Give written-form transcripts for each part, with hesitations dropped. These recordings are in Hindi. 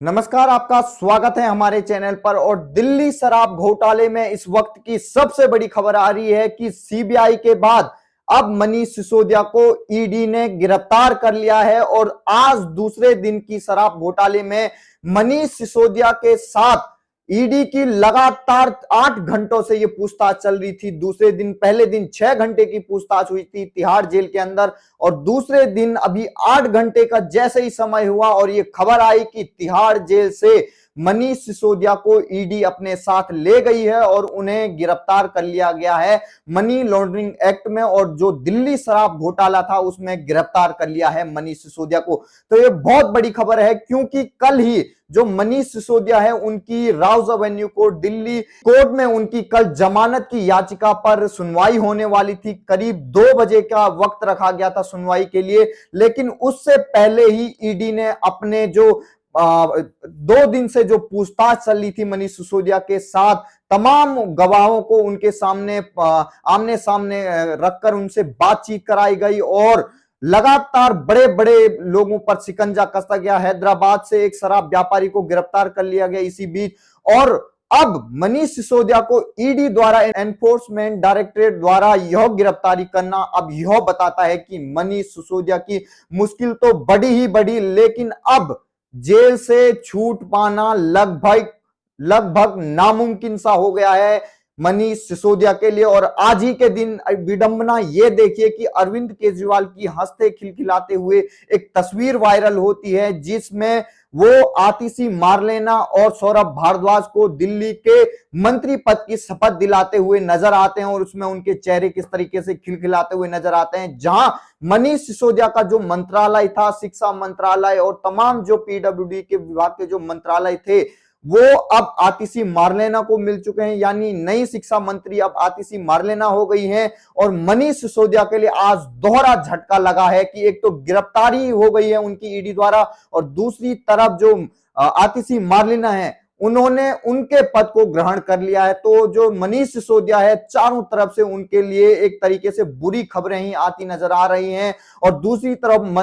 नमस्कार, आपका स्वागत है हमारे चैनल पर। और दिल्ली शराब घोटाले में इस वक्त की सबसे बड़ी खबर आ रही है कि सीबीआई के बाद अब मनीष सिसोदिया को ईडी ने गिरफ्तार कर लिया है। और आज दूसरे दिन की शराब घोटाले में मनीष सिसोदिया के साथ ईडी की लगातार 8 घंटों से ये पूछताछ चल रही थी। दूसरे दिन, पहले दिन 6 घंटे की पूछताछ हुई थी तिहाड़ जेल के अंदर, और दूसरे दिन अभी 8 घंटे का जैसे ही समय हुआ और ये खबर आई कि तिहाड़ जेल से मनीष सिसोदिया को ईडी अपने साथ ले गई है और उन्हें गिरफ्तार कर लिया गया है मनी लॉन्ड्रिंग एक्ट में। और जो दिल्ली शराब घोटाला था उसमें गिरफ्तार कर लिया है मनीष सिसोदिया को। तो ये बहुत बड़ी खबर है, क्योंकि कल ही जो मनीष सिसोदिया है उनकी Rouse Avenue court, Delhi court में उनकी कल जमानत की याचिका पर सुनवाई होने वाली थी। करीब 2 बजे का वक्त रखा गया था सुनवाई के लिए, लेकिन उससे पहले ही ईडी ने अपने जो 2 दिन से जो पूछताछ चल रही थी मनीष सिसोदिया के साथ, तमाम गवाहों को उनके सामने आमने सामने रखकर उनसे बातचीत कराई गई और लगातार बड़े बड़े लोगों पर शिकंजा कसता गया। हैदराबाद से एक शराब व्यापारी को गिरफ्तार कर लिया गया इसी बीच। और अब मनीष सिसोदिया को ईडी द्वारा, एनफोर्समेंट डायरेक्टरेट द्वारा यह गिरफ्तारी करना अब यह बताता है कि मनीष सिसोदिया की मुश्किल तो बड़ी ही बड़ी, लेकिन अब जेल से छूट पाना लगभग नामुमकिन सा हो गया है मनीष सिसोदिया के लिए। और आज ही के दिन विडंबना ये देखिए कि अरविंद केजरीवाल की हंसते खिलखिलाते हुए एक तस्वीर वायरल होती है, जिसमें वो आतिशी मारलेना और सौरभ भारद्वाज को दिल्ली के मंत्री पद की शपथ दिलाते हुए नजर आते हैं। और उसमें उनके चेहरे किस तरीके से खिलखिलाते हुए नजर आते हैं, जहां मनीष सिसोदिया का जो मंत्रालय था, शिक्षा मंत्रालय और तमाम जो पीडब्ल्यूडी के विभाग के जो मंत्रालय थे, वो अब आतिशी मारलेना को मिल चुके हैं। यानी नई शिक्षा मंत्री अब आतिशी मारलेना हो गई हैं। और मनीष सिसोदिया के लिए आज दोहरा झटका लगा है कि एक तो गिरफ्तारी हो गई है उनकी ईडी द्वारा, और दूसरी तरफ जो आतिशी मारलेना है उन्होंने उनके पद को ग्रहण कर लिया है। तो जो मनीष सिसोदिया है, चारों तरफ से उनके लिए एक तरीके से बुरी खबरें ही आती नजर आ रही हैं। और दूसरी तरफ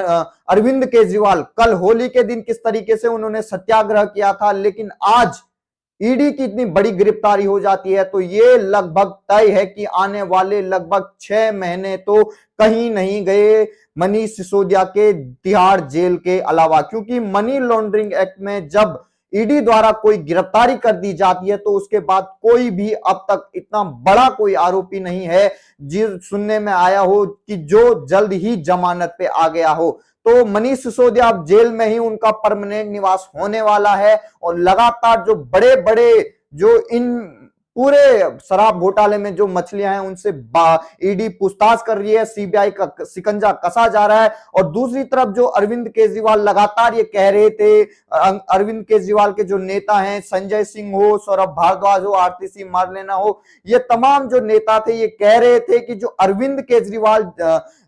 अरविंद केजरीवाल, कल होली के दिन किस तरीके से उन्होंने सत्याग्रह किया था, लेकिन आज ईडी की इतनी बड़ी गिरफ्तारी हो जाती है, तो ये लगभग तय है कि आने वाले लगभग 6 महीने तो कहीं नहीं गए मनीष सिसोदिया के तिहाड़ जेल के अलावा। क्योंकि मनी लॉन्ड्रिंग एक्ट में जब ईडी द्वारा कोई गिरफ्तारी कर दी जाती है तो उसके बाद कोई भी अब तक इतना बड़ा कोई आरोपी नहीं है जिस सुनने में आया हो कि जो जल्द ही जमानत पे आ गया हो। तो मनीष सिसोदिया अब जेल में ही उनका परमानेंट निवास होने वाला है। और लगातार जो बड़े बड़े जो इन पूरे शराब घोटाले में जो मछलियां हैं उनसे ईडी पूछताछ कर रही है, सीबीआई का शिकंजा कसा जा रहा है। और दूसरी तरफ जो अरविंद केजरीवाल लगातार ये कह रहे थे, अरविंद केजरीवाल के जो नेता हैं, संजय सिंह हो, सौरभ भारद्वाज हो, आतिशी मारलेना हो, ये तमाम जो नेता थे ये कह रहे थे कि जो अरविंद केजरीवाल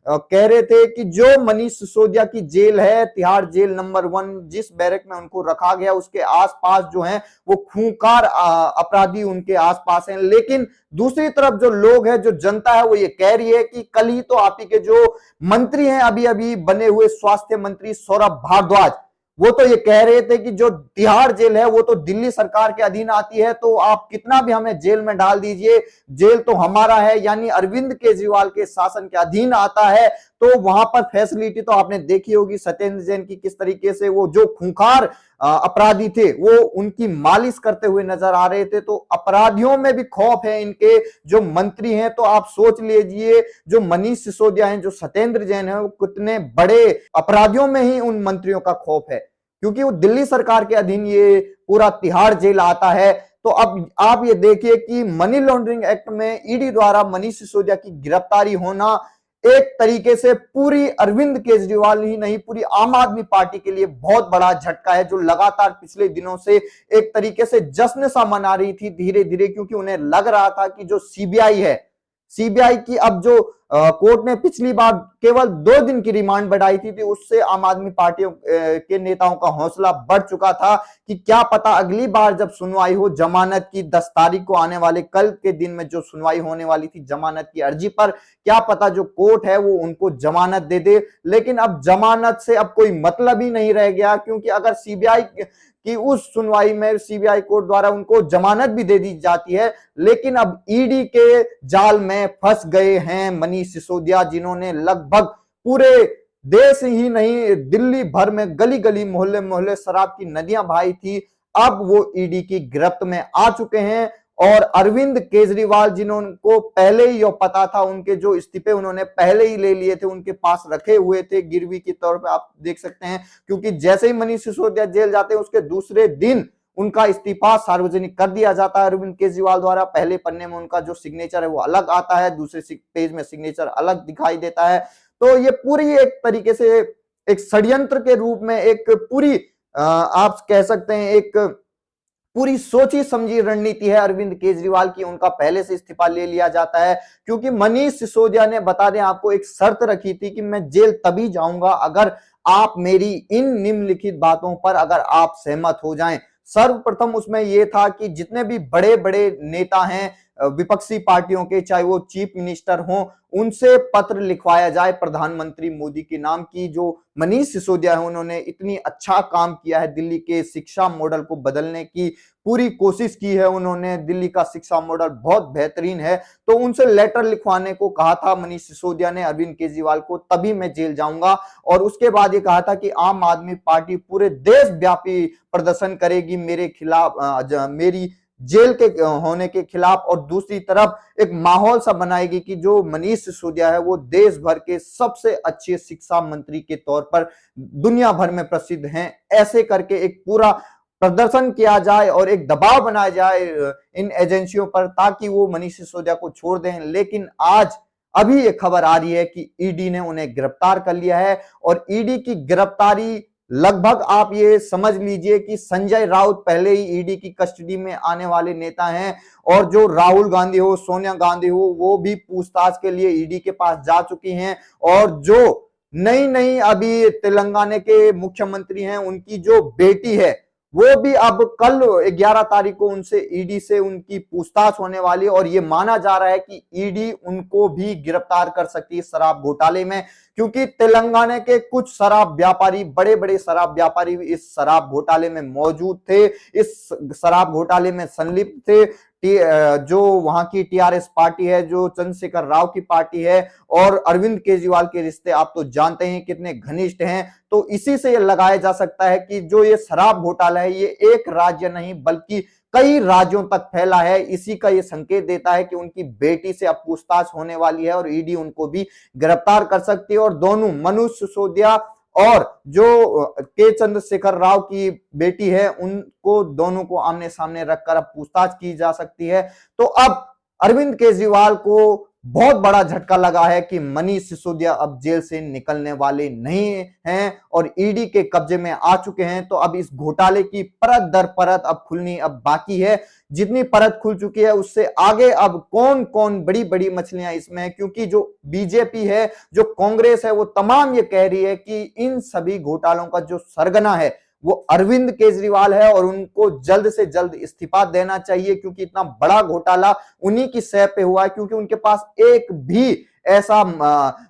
कह रहे थे कि जो मनीष सिसोदिया की जेल है, तिहाड़ जेल नंबर 1, जिस बैरक में उनको रखा गया उसके आसपास जो हैं वो खूंखार अपराधी उनके आसपास हैं। लेकिन दूसरी तरफ जो लोग हैं, जो जनता है, वो ये कह रही है कि कल ही तो आप ही के जो मंत्री हैं, अभी अभी बने हुए स्वास्थ्य मंत्री सौरभ भारद्वाज, वो तो ये कह रहे थे कि जो तिहाड़ जेल है वो तो दिल्ली सरकार के अधीन आती है, तो आप कितना भी हमें जेल में डाल दीजिए, जेल तो हमारा है। यानी अरविंद केजरीवाल के शासन के अधीन आता है, तो वहां पर फैसिलिटी तो आपने देखी होगी सत्येंद्र जैन की, किस तरीके से वो जो खूंखार अपराधी थे वो उनकी मालिश करते हुए नजर आ रहे थे। तो अपराधियों में भी खौफ है इनके जो मंत्री हैं। तो आप सोच लीजिए जो मनीष सिसोदिया हैं, जो सत्येंद्र जैन है, वो कितने बड़े अपराधियों में ही उन मंत्रियों का खौफ है, क्योंकि वो दिल्ली सरकार के अधीन ये पूरा तिहाड़ जेल आता है। तो अब आप ये देखिए कि मनी लॉन्ड्रिंग एक्ट में ईडी द्वारा मनीष सिसोदिया की गिरफ्तारी होना एक तरीके से पूरी अरविंद केजरीवाल ही नहीं, पूरी आम आदमी पार्टी के लिए बहुत बड़ा झटका है, जो लगातार पिछले दिनों से एक तरीके से जश्न सा मना रही थी धीरे धीरे, क्योंकि उन्हें लग रहा था कि जो सीबीआई है, सीबीआई की अब जो कोर्ट ने पिछली बार केवल 2 दिन की रिमांड बढ़ाई थी, उससे आम आदमी पार्टी के नेताओं का हौसला बढ़ चुका था कि क्या पता अगली बार जब सुनवाई हो जमानत की 10 तारीख को आने वाले कल के दिन में जो सुनवाई होने वाली थी जमानत की अर्जी पर, क्या पता जो कोर्ट है वो उनको जमानत दे दे। लेकिन अब जमानत से अब कोई मतलब ही नहीं रह गया, क्योंकि अगर सीबीआई कि उस सुनवाई में सीबीआई कोर्ट द्वारा उनको जमानत भी दे दी जाती है, लेकिन अब ईडी के जाल में फंस गए हैं मनीष सिसोदिया, जिन्होंने लगभग पूरे देश ही नहीं दिल्ली भर में गली गली मोहल्ले मोहल्ले शराब की नदियां बहाई थी। अब वो ईडी की गिरफ्त में आ चुके हैं और अरविंद केजरीवाल जिनको पहले ही पता था, उनके जो इस्तीफे उन्होंने पहले ही ले लिए थे, उनके पास रखे हुए थे गिरवी के तौर पे, आप देख सकते हैं, क्योंकि जैसे ही मनीष सिसोदिया जेल जाते हैं उसके दूसरे दिन उनका इस्तीफा सार्वजनिक कर दिया जाता है अरविंद केजरीवाल द्वारा। पहले पन्ने में उनका जो सिग्नेचर है वो अलग आता है, दूसरे पेज में सिग्नेचर अलग दिखाई देता है। तो ये पूरी एक तरीके से एक षड्यंत्र के रूप में एक पूरी आप कह सकते हैं एक पूरी सोची समझी रणनीति है अरविंद केजरीवाल की, उनका पहले से इस्तीफा ले लिया जाता है। क्योंकि मनीष सिसोदिया ने बता दें आपको एक शर्त रखी थी कि मैं जेल तभी जाऊंगा अगर आप मेरी इन निम्नलिखित बातों पर अगर आप सहमत हो जाएं। सर्वप्रथम उसमें यह था कि जितने भी बड़े बड़े नेता हैं विपक्षी पार्टियों के, चाहे वो चीफ मिनिस्टर हों, उनसे पत्र लिखवाया जाए प्रधानमंत्री मोदी के नाम की जो मनीष सिसोदिया है उन्होंने इतनी अच्छा काम किया है, दिल्ली के शिक्षा मॉडल को बदलने की पूरी कोशिश की है उन्होंने, दिल्ली का शिक्षा मॉडल बहुत बेहतरीन है। तो उनसे लेटर लिखवाने को कहा था मनीष सिसोदिया ने अरविंद केजरीवाल को, तभी मैं जेल जाऊंगा। और उसके बाद ये कहा था कि आम आदमी पार्टी पूरे देशव्यापी प्रदर्शन करेगी मेरे खिलाफ, मेरी जेल के होने के खिलाफ, और दूसरी तरफ एक माहौल सा बनाएगी कि जो मनीष सिसोदिया है वो देश भर के सबसे अच्छे शिक्षा मंत्री के तौर पर दुनिया भर में प्रसिद्ध हैं। ऐसे करके एक पूरा प्रदर्शन किया जाए और एक दबाव बनाया जाए इन एजेंसियों पर ताकि वो मनीष सिसोदिया को छोड़ दें। लेकिन आज अभी ये खबर आ रही है कि ईडी ने उन्हें गिरफ्तार कर लिया है, और ईडी की गिरफ्तारी लगभग आप ये समझ लीजिए कि संजय राउत पहले ही ईडी की कस्टडी में आने वाले नेता हैं, और जो राहुल गांधी हो, सोनिया गांधी हो, वो भी पूछताछ के लिए ईडी के पास जा चुकी हैं। और जो नई नई अभी तेलंगाना के मुख्यमंत्री हैं उनकी जो बेटी है वो भी अब कल 11 तारीख को उनसे ईडी से उनकी पूछताछ होने वाली है, और ये माना जा रहा है कि ईडी उनको भी गिरफ्तार कर सकती है शराब घोटाले में, क्योंकि तेलंगाना के कुछ शराब व्यापारी, बड़े बड़े शराब व्यापारी इस शराब घोटाले में मौजूद थे, इस शराब घोटाले में संलिप्त थे। जो वहां की टीआरएस पार्टी है, जो चंद्रशेखर राव की पार्टी है, और अरविंद केजरीवाल के रिश्ते आप तो जानते हैं कितने घनिष्ठ हैं। तो इसी से यह लगाया जा सकता है कि जो ये शराब घोटाला है ये एक राज्य नहीं बल्कि कई राज्यों तक फैला है। इसी का ये संकेत देता है कि उनकी बेटी से अब पूछताछ होने वाली है और ईडी उनको भी गिरफ्तार कर सकती है, और दोनों मनीष सिसोदिया और जो के चंद्रशेखर राव की बेटी है उनको दोनों को आमने सामने रखकर अब पूछताछ की जा सकती है। तो अब अरविंद केजरीवाल को बहुत बड़ा झटका लगा है कि मनीष सिसोदिया अब जेल से निकलने वाले नहीं हैं और ईडी के कब्जे में आ चुके हैं। तो अब इस घोटाले की परत दर परत अब खुलनी अब बाकी है। जितनी परत खुल चुकी है उससे आगे अब कौन कौन बड़ी बड़ी मछलियां इसमें है, क्योंकि जो बीजेपी है, जो कांग्रेस है, वो तमाम ये कह रही है कि इन सभी घोटालों का जो सरगना है वो अरविंद केजरीवाल है और उनको जल्द से जल्द इस्तीफा देना चाहिए, क्योंकि इतना बड़ा घोटाला उन्हीं की सह पे हुआ है। क्योंकि उनके पास एक भी ऐसा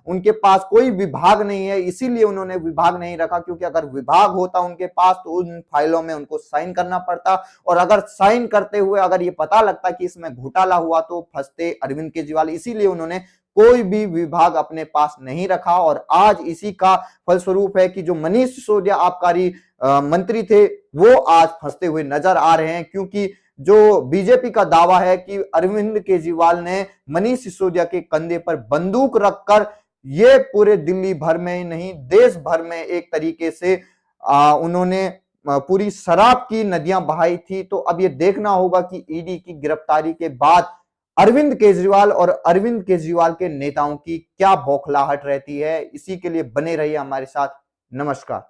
उनके पास कोई विभाग नहीं है, इसीलिए उन्होंने विभाग नहीं रखा, क्योंकि अगर विभाग होता उनके पास तो उन फाइलों में उनको साइन करना पड़ता, और अगर साइन करते हुए अगर ये पता लगता कि इसमें घोटाला हुआ तो फंसते अरविंद केजरीवाल। इसीलिए उन्होंने कोई भी विभाग अपने पास नहीं रखा, और आज इसी का फलस्वरूप है कि जो मनीष सिसोदिया आबकारी मंत्री थे वो आज फंसते हुए नजर आ रहे हैं। क्योंकि जो बीजेपी का दावा है कि अरविंद केजरीवाल ने मनीष सिसोदिया के कंधे पर बंदूक रखकर ये पूरे दिल्ली भर में ही नहीं देश भर में एक तरीके से उन्होंने पूरी शराब की नदियां बहाई थी। तो अब ये देखना होगा कि ईडी की गिरफ्तारी के बाद अरविंद केजरीवाल और अरविंद केजरीवाल के नेताओं की क्या बौखलाहट रहती है। इसी के लिए बने रहिए हमारे साथ। नमस्कार।